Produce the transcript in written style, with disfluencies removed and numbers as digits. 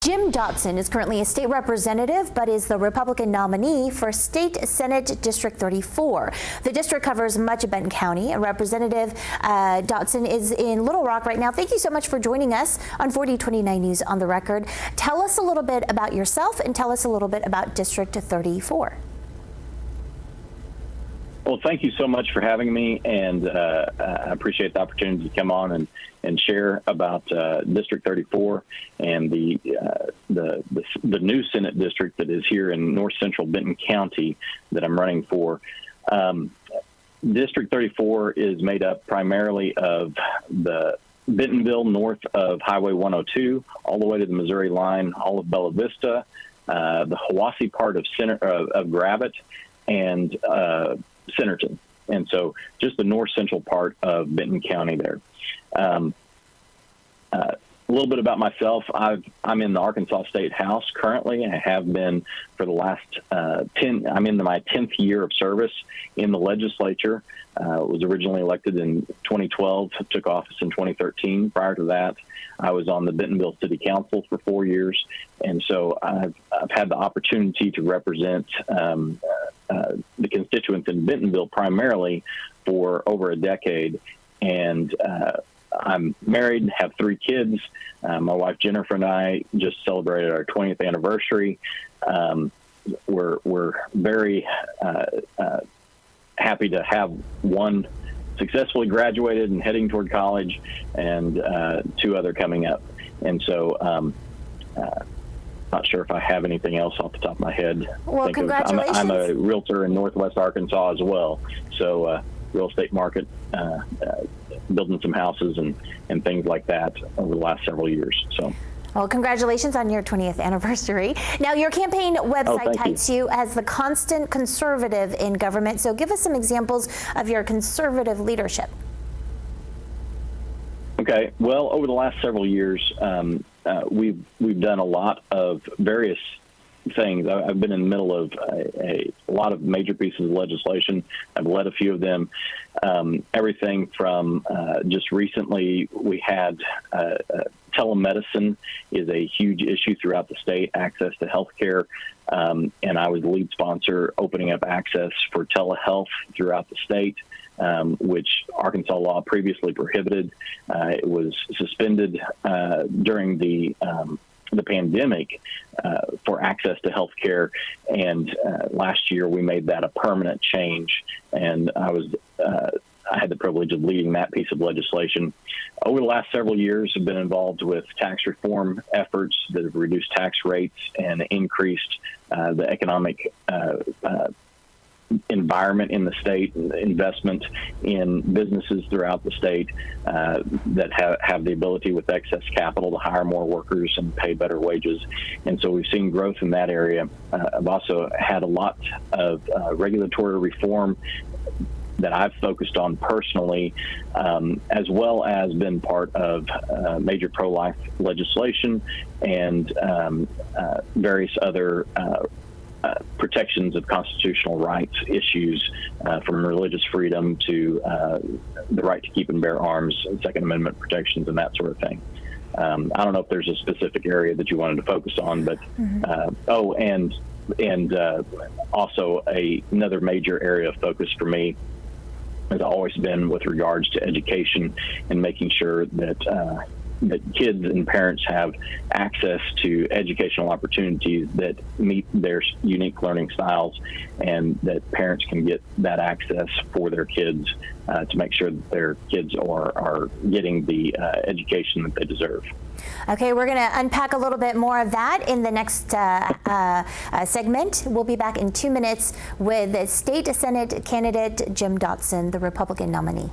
Jim Dotson is currently a state representative, but is the Republican nominee for State Senate District 34. The district covers much of Benton County. Representative Dotson is in Little Rock right now. Thank you so much for joining us on 4029 News on the Record. Tell us a little bit about yourself and tell us a little bit about District 34. Well, thank you so much for having me, and I appreciate the opportunity to come on and share about District 34 and the new Senate district that is here in north central Benton County that I'm running for. District 34 is made up primarily of the Bentonville north of Highway 102 all the way to the Missouri line, all of Bella Vista, the Hiwassee part of Gravette, and Centerton. And so just the north central part of Benton County there. A little bit about myself. I'm in the Arkansas State House currently. I have been for the last I'm in my 10th year of service in the legislature. Was originally elected in 2012, took office in 2013. Prior to that, I was on the Bentonville City Council for 4 years. And so I've had the opportunity to represent the constituents in Bentonville primarily for over a decade. And I'm married, have 3 kids. My wife Jennifer and I just celebrated our 20th anniversary. We're very happy to have one successfully graduated and heading toward college, and 2 other coming up. And so not sure if I have anything else off the top of my head. Well, congratulations. I'm a realtor in Northwest Arkansas as well. So real estate market, building some houses and things like that over the last several years. So. Well, congratulations on your 20th anniversary. Now, your campaign website touts you as the constant conservative in government. So give us some examples of your conservative leadership. Okay. Well, over the last several years, we've done a lot of various things. I've been in the middle of a lot of major pieces of legislation. I've led a few of them. Everything from just recently, we had telemedicine is a huge issue throughout the state, access to health care. And I was the lead sponsor opening up access for telehealth throughout the state, which Arkansas law previously prohibited. It was suspended during the pandemic for access to health care. And last year we made that a permanent change. And I had the privilege of leading that piece of legislation. Over the last several years, I've been involved with tax reform efforts that have reduced tax rates and increased the economic environment in the state, investment in businesses throughout the state that have the ability with excess capital to hire more workers and pay better wages. And so we've seen growth in that area. I've also had a lot of regulatory reform that I've focused on personally, as well as been part of major pro-life legislation and various other protections of constitutional rights issues, from religious freedom to the right to keep and bear arms, and Second Amendment protections, and that sort of thing. I don't know if there's a specific area that you wanted to focus on, but also another major area of focus for me has always been with regards to education and making sure that that kids and parents have access to educational opportunities that meet their unique learning styles, and that parents can get that access for their kids to make sure that their kids are getting the education that they deserve. Okay, we're going to unpack a little bit more of that in the next segment. We'll be back in 2 minutes with State Senate candidate Jim Dotson, the Republican nominee.